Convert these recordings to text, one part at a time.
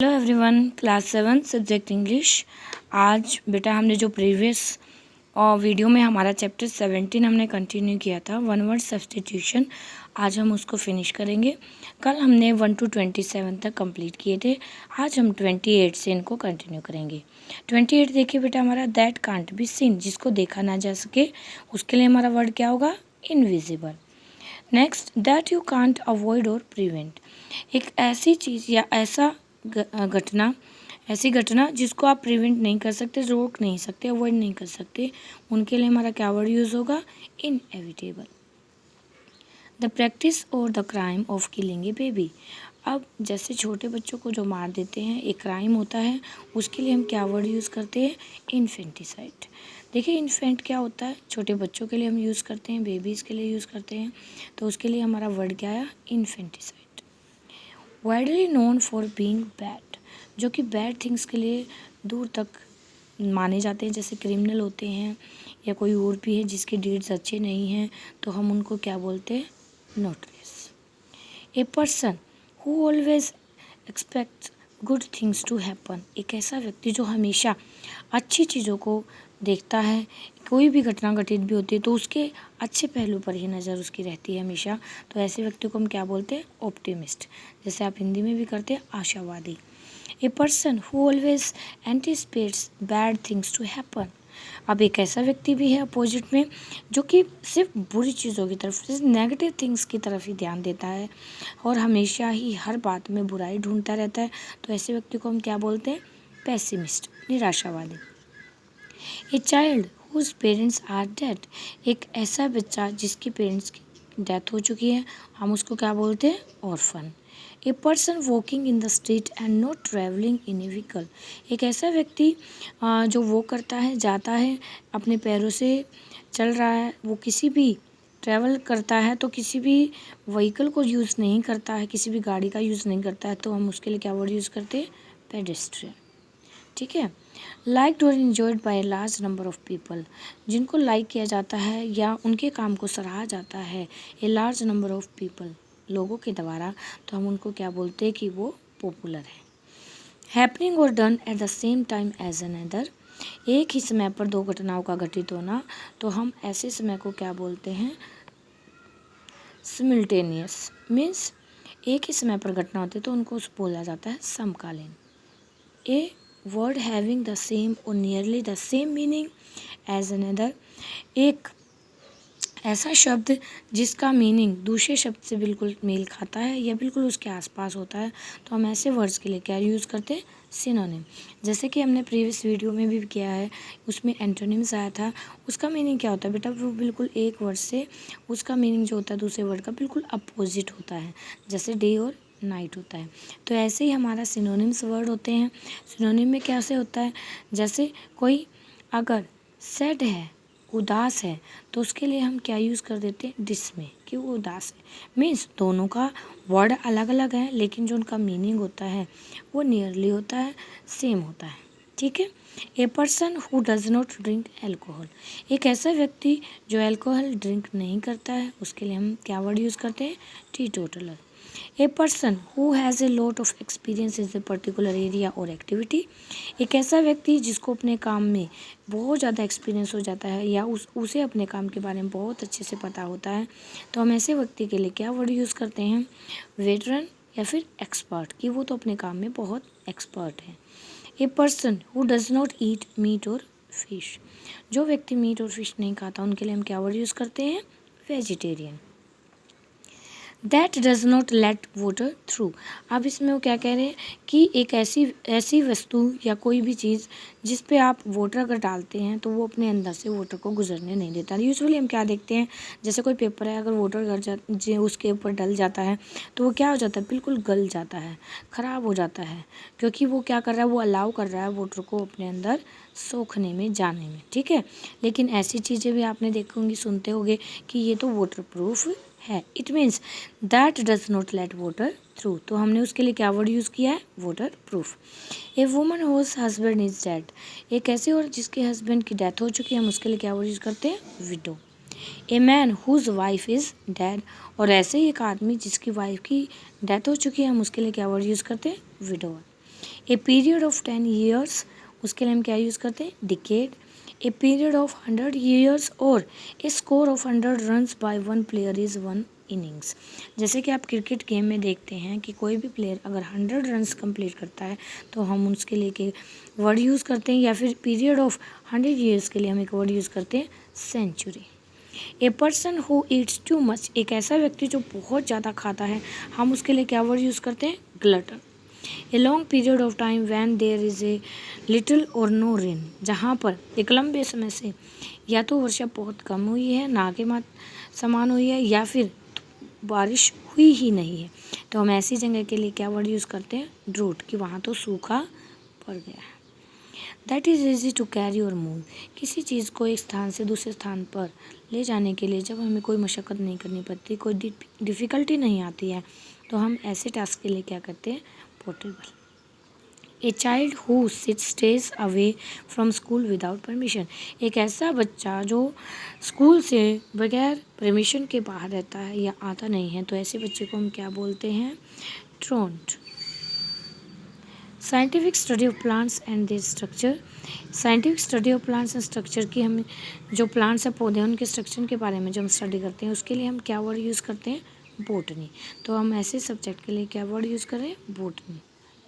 Hello everyone, class 7 subject English. आज बेटा हमने जो प्रीवियस वीडियो में हमारा चैप्टर 17 हमने कंटिन्यू किया था, वन वर्ड सब्स्टिट्यूशन। आज हम उसको फिनिश करेंगे। कल हमने 1 to 27 तक कंप्लीट किए थे। आज हम 28 से इनको कंटिन्यू करेंगे। 28 देखिए बेटा, हमारा दैट कांट बी सीन, जिसको देखा ना जा सके, उसके लिए हमारा वर्ड क्या होगा? Invisible. Next, that you can't avoid और प्रिवेंट, एक ऐसी चीज़ या ऐसी घटना जिसको आप प्रिवेंट नहीं कर सकते, रोक नहीं सकते, अवॉइड नहीं कर सकते, उनके लिए हमारा क्या वर्ड यूज़ होगा? इनएविटेबल। द प्रैक्टिस और the crime of killing A baby, अब जैसे छोटे बच्चों को जो मार देते हैं एक क्राइम होता है, उसके लिए हम क्या वर्ड यूज़ करते हैं? इन्फेंटिसाइड। देखिए इन्फेंट क्या होता है? छोटे बच्चों के लिए हम यूज़ करते हैं, बेबीज़ के लिए यूज़ करते हैं, तो उसके लिए हमारा वर्ड क्या आया? Infanticide. Widely known for being bad, जो कि बैड थिंग्स के लिए दूर तक माने जाते हैं, जैसे क्रिमिनल होते हैं या कोई और भी है जिसके डीड्स अच्छे नहीं हैं, तो हम उनको क्या बोलते हैं? Notorious. A person who always expects good things to happen, एक ऐसा व्यक्ति जो हमेशा अच्छी चीज़ों को देखता है, कोई भी घटना घटित भी होती है तो उसके अच्छे पहलू पर ही नज़र उसकी रहती है हमेशा, तो ऐसे व्यक्ति को हम क्या बोलते हैं? ऑप्टिमिस्ट। जैसे आप हिंदी में भी करते हैं, आशावादी। A person who always anticipates bad things to happen, अब एक ऐसा व्यक्ति भी है अपोजिट में जो कि सिर्फ बुरी चीज़ों की तरफ, सिर्फ नेगेटिव थिंग्स की तरफ ही ध्यान देता है और हमेशा ही हर बात में बुराई ढूंढता रहता है, तो ऐसे व्यक्ति को हम क्या बोलते हैं? पेसिमिस्ट, निराशावादी। A child whose parents are dead, एक ऐसा बच्चा जिसके पेरेंट्स की डेथ हो चुकी है, हम उसको क्या बोलते हैं? Orphan. A person walking in the street and not travelling in A vehicle, एक ऐसा व्यक्ति जो वो करता है, जाता है, अपने पैरों से चल रहा है, वो किसी भी ट्रैवल करता है तो किसी भी व्हीकल को यूज़ नहीं करता है, किसी भी गाड़ी का यूज़ नहीं करता है, तो हम उसके लिए क्या वर्ड यूज़ करते हैं? पेडेस्ट्रियन। ठीक है। लाइक्ड और enjoyed by large number of people, जिनको लाइक किया जाता है या उनके काम को सराहा जाता है a large number of people, लोगों के द्वारा, तो हम उनको क्या बोलते हैं कि वो पॉपुलर है। हैपनिंग और done at the same time as another, एक ही समय पर दो घटनाओं का घटित होना, तो हम ऐसे समय को क्या बोलते हैं? सिमिल्टेनियस। मीन्स एक ही समय पर घटना होती है तो उनको बोला जाता है समकालीन। A word having the same or nearly the same meaning as another, एक ऐसा शब्द जिसका मीनिंग दूसरे शब्द से बिल्कुल मेल खाता है या बिल्कुल उसके आसपास होता है, तो हम ऐसे वर्ड्स के लिए क्या यूज़ करते हैं? सिनोनिम। जैसे कि हमने प्रीवियस वीडियो में भी किया है, उसमें एंटोनिम्स आया था, उसका मीनिंग क्या होता है बेटा? वो बिल्कुल एक वर्ड से उसका मीनिंग जो होता है दूसरे वर्ड का बिल्कुल अपोजिट होता है, जैसे डे और नाइट होता है। तो ऐसे ही हमारा सिनोनिम्स वर्ड होते हैं। सिनोनिम में कैसे होता है? जैसे कोई अगर सैड है, उदास है, तो उसके लिए हम क्या यूज़ कर देते हैं? डिसमे, कि वो उदास है। मीन्स दोनों का वर्ड अलग अलग है, लेकिन जो उनका मीनिंग होता है वो नियरली होता है, सेम होता है। ठीक है। ए person who does not drink alcohol, एक ऐसा व्यक्ति जो अल्कोहल ड्रिंक नहीं करता है, उसके लिए हम क्या वर्ड यूज़ करते हैं? Teetotaller. A person who has a lot of experience is a particular area or activity, एक ऐसा व्यक्ति जिसको अपने काम में बहुत ज़्यादा एक्सपीरियंस हो जाता है या उसे अपने काम के बारे में बहुत अच्छे से पता होता है, तो हम ऐसे व्यक्ति के लिए क्या वर्ड यूज़ करते हैं? वेटरन या फिर एक्सपर्ट, कि वो तो अपने काम में बहुत एक्सपर्ट है। ए person who does not eat meat और फिश, जो व्यक्ति मीट और फिश नहीं खाता, उनके लिए हम क्या वर्ड यूज़ करते हैं? Vegetarian. That does not let water through, अब इसमें वो क्या कह रहे हैं कि एक ऐसी वस्तु या कोई भी चीज़ जिस पे आप वाटर अगर डालते हैं तो वो अपने अंदर से वाटर को गुजरने नहीं देता। यूजुअली हम क्या देखते हैं, जैसे कोई पेपर है, अगर वाटर उसके ऊपर डल जाता है तो वो क्या हो जाता है? बिल्कुल गल जाता है, ख़राब हो जाता है, क्योंकि वो क्या कर रहा है? वो अलाउ कर रहा है वाटर को अपने अंदर सोखने में, जाने में। ठीक है। लेकिन ऐसी चीज़ें भी आपने देखी होंगी, सुनते होंगे कि ये तो वाटर प्रूफ है, it means that does not let water through, तो हमने उसके लिए क्या वर्ड यूज़ किया है? Waterproof. A woman whose husband is dead, एक ऐसी औरत जिसके हस्बैंड की डेथ हो चुकी है, हम उसके लिए क्या वर्ड यूज़ करते हैं? Widow. A man whose wife is dead, और ऐसे ही एक आदमी जिसकी वाइफ की डेथ हो चुकी है, हम उसके लिए क्या वर्ड यूज़ करते हैं? Widower. A period of 10 years, उसके लिए हम क्या यूज़ करते हैं, decade. A period of 100 years और a score of 100 runs by one player is one innings. जैसे कि आप क्रिकेट गेम में देखते हैं कि कोई भी प्लेयर अगर 100 रन्स कंप्लीट करता है तो हम उसके लिए के वर्ड यूज़ करते हैं, या फिर पीरियड ऑफ 100 ईयर्स के लिए हम एक वर्ड यूज़ करते हैं, century. A person who eats too much, एक ऐसा व्यक्ति जो बहुत ज़्यादा खाता है, हम उसके लिए क्या वर्ड यूज़ करते हैं, glutton. A long period of time when there is a little or no rain, जहाँ पर एक लंबे समय से या तो वर्षा बहुत कम हुई है, ना के समान हुई है, या फिर बारिश हुई ही नहीं है, तो हम ऐसी जगह के लिए क्या वर्ड यूज़ करते हैं, ड्रूट, कि वहाँ तो सूखा पड़ गया है। That is easy to carry और मूव, किसी चीज़ को एक स्थान से दूसरे स्थान पर ले जाने के लिए जब हमें कोई मशक्क़त नहीं करनी पड़ती, कोई डिफ़िकल्टी नहीं आती है, तो हम ऐसे टास्क के लिए क्या करते हैं, portable. A child who stays away from school without permission, एक ऐसा बच्चा जो स्कूल से बगैर परमिशन के बाहर रहता है या आता नहीं है, तो ऐसे बच्चे को हम क्या बोलते हैं, truant. Scientific study of plants and their structure, scientific study of plants and structure की हम जो प्लांट्स या पौधे हैं उनके स्ट्रक्चर के बारे में जो हम स्टडी करते हैं, उसके लिए हम क्या वर्ड यूज़ करते हैं, बोटनी। तो हम ऐसे सब्जेक्ट के लिए क्या वर्ड यूज़ करें, बोटनी।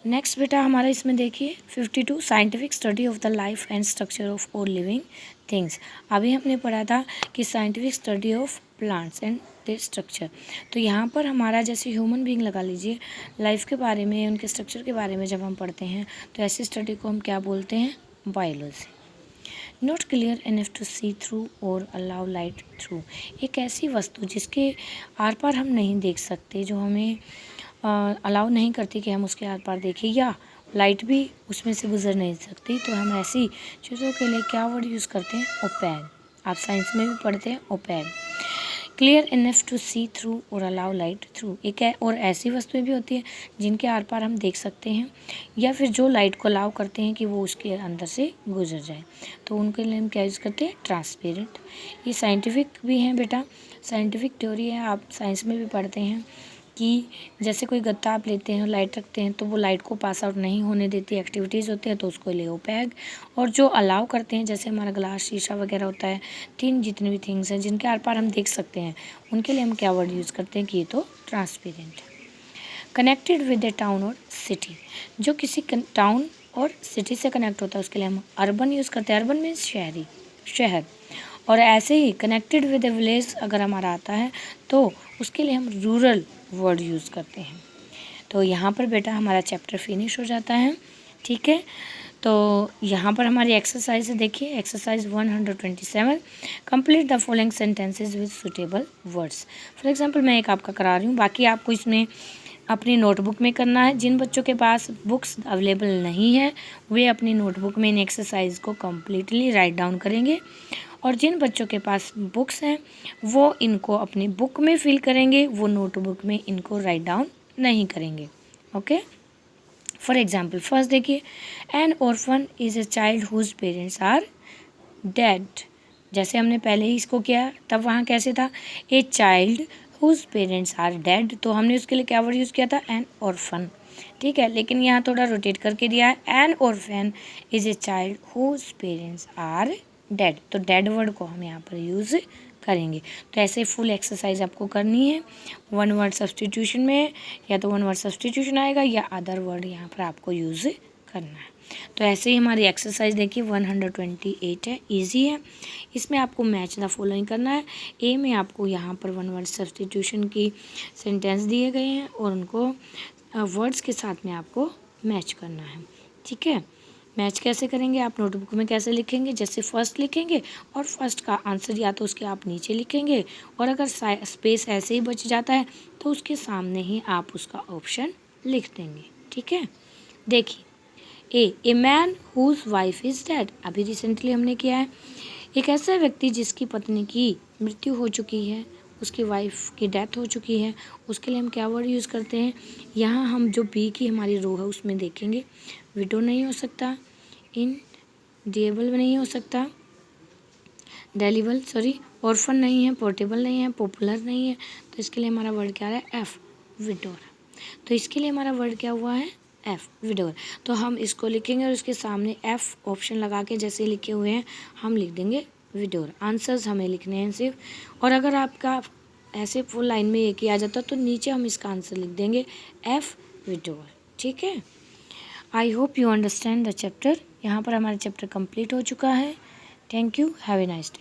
नेक्स्ट बेटा हमारा इसमें देखिए 52 scientific study of the life and structure of all living things. अभी हमने पढ़ा था कि scientific study of plants and their structure, तो यहाँ पर हमारा जैसे ह्यूमन बीइंग लगा लीजिए, लाइफ के बारे में, उनके स्ट्रक्चर के बारे में जब हम पढ़ते हैं तो ऐसी स्टडी को हम क्या बोलते हैं, biology. Not clear enough to see through और अलाउ लाइट थ्रू, एक ऐसी वस्तु जिसके आर पार हम नहीं देख सकते, जो हमें अलाउ नहीं करती कि हम उसके आर पार देखें, या लाइट भी उसमें से गुजर नहीं सकती, तो हम ऐसी चीज़ों के लिए क्या वर्ड यूज़ करते हैं, ओपैक। आप साइंस में भी पढ़ते हैं opaque. Clear enough to see through और अलाउ लाइट थ्रू, एक है और ऐसी वस्तुएं भी होती हैं जिनके आर पार हम देख सकते हैं, या फिर जो लाइट को अलाउ करते हैं कि वो उसके अंदर से गुजर जाए, तो उनके लिए हम क्या यूज़ करते हैं, ट्रांसपेरेंट। ये साइंटिफिक भी हैं बेटा, साइंटिफिक थ्योरी है, आप साइंस में भी पढ़ते हैं कि जैसे कोई गत्ता आप लेते हैं और लाइट रखते हैं तो वो लाइट को पास आउट नहीं होने देती, एक्टिविटीज़ होती है, तो उसको ले ओपैक। और जो अलाउ करते हैं, जैसे हमारा ग्लास, शीशा वगैरह होता है, तीन जितने भी थिंग्स हैं जिनके आर पार हम देख सकते हैं, उनके लिए हम क्या वर्ड यूज़ करते हैं कि ये तो ट्रांसपेरेंट है। कनेक्टेड विद ए टाउन और सिटी, जो किसी टाउन और सिटी से कनेक्ट होता है उसके लिए हम अर्बन यूज़ करते हैं, अर्बन मीन्स शहरी, शहर। और ऐसे ही कनेक्टेड विद ए विलेज अगर हमारा आता है तो उसके लिए हम रूरल वर्ड यूज़ करते हैं। तो यहाँ पर बेटा हमारा चैप्टर फिनिश हो जाता है, ठीक है। तो यहाँ पर हमारी एक्सरसाइज है, देखिए exercise 127, complete the following sentences with suitable words. For example मैं एक आपका करा रही हूँ, बाकी आपको इसमें अपनी नोटबुक में करना है। जिन बच्चों के पास बुक्स अवेलेबल नहीं है वे अपनी नोटबुक में इन एक्सरसाइज को कम्प्लीटली राइट डाउन करेंगे, और जिन बच्चों के पास बुक्स हैं वो इनको अपनी बुक में फिल करेंगे, वो नोटबुक में इनको राइट डाउन नहीं करेंगे, ओके। फॉर एग्जाम्पल फर्स्ट देखिए, an orphan is a child whose parents are dead. जैसे हमने पहले ही इसको किया, तब वहाँ कैसे था, a child whose parents are dead, तो हमने उसके लिए क्या वर्ड यूज़ किया था, एन ऑर्फन, ठीक है। लेकिन यहाँ थोड़ा रोटेट करके दिया है, an orphan is a child whose parents are dead, तो डेड वर्ड को हम यहाँ पर यूज़ करेंगे। तो ऐसे फुल एक्सरसाइज आपको करनी है, वन वर्ड सब्सटीट्यूशन में या तो वन वर्ड सब्सटीट्यूशन आएगा या अदर वर्ड यहाँ पर आपको यूज़ करना है। तो ऐसे ही हमारी एक्सरसाइज देखिए 128 है, इजी है। इसमें आपको मैच द फॉलोइंग करना है। ए में आपको यहाँ पर वन वर्ड सब्सटीट्यूशन की सेंटेंस दिए गए हैं और उनको वर्ड्स के साथ में आपको मैच करना है, ठीक है। मैच कैसे करेंगे, आप नोटबुक में कैसे लिखेंगे, जैसे फर्स्ट लिखेंगे और फर्स्ट का आंसर या तो उसके आप नीचे लिखेंगे, और अगर स्पेस ऐसे ही बच जाता है तो उसके सामने ही आप उसका ऑप्शन लिख देंगे, ठीक है। देखिए a man whose wife is dead, अभी रिसेंटली हमने किया है। एक ऐसा व्यक्ति जिसकी पत्नी की मृत्यु हो चुकी है, उसकी वाइफ की डेथ हो चुकी है, उसके लिए हम क्या वर्ड यूज़ करते हैं, यहाँ हम जो बी की हमारी रो है उसमें देखेंगे, विडो नहीं हो सकता, इन डेबल नहीं हो सकता, डेलिबल सॉरी, ऑर्फन नहीं है, पोर्टेबल नहीं है, पॉपुलर नहीं है, तो इसके लिए हमारा वर्ड क्या है, एफ, विडोर। तो इसके लिए हमारा वर्ड क्या हुआ है, एफ विडोर। तो हम इसको लिखेंगे और उसके सामने एफ ऑप्शन लगा के जैसे लिखे हुए हैं हम लिख देंगे विडोर। आंसर्स हमें लिखने हैं सिर्फ। और अगर आपका ऐसे फुल लाइन में एक ही आ जाता तो नीचे हम इसका आंसर लिख देंगे एफ विडोर। ठीक है, I hope you understand the chapter. यहाँ पर हमारा चैप्टर कंप्लीट हो चुका है। Thank you, have a nice day.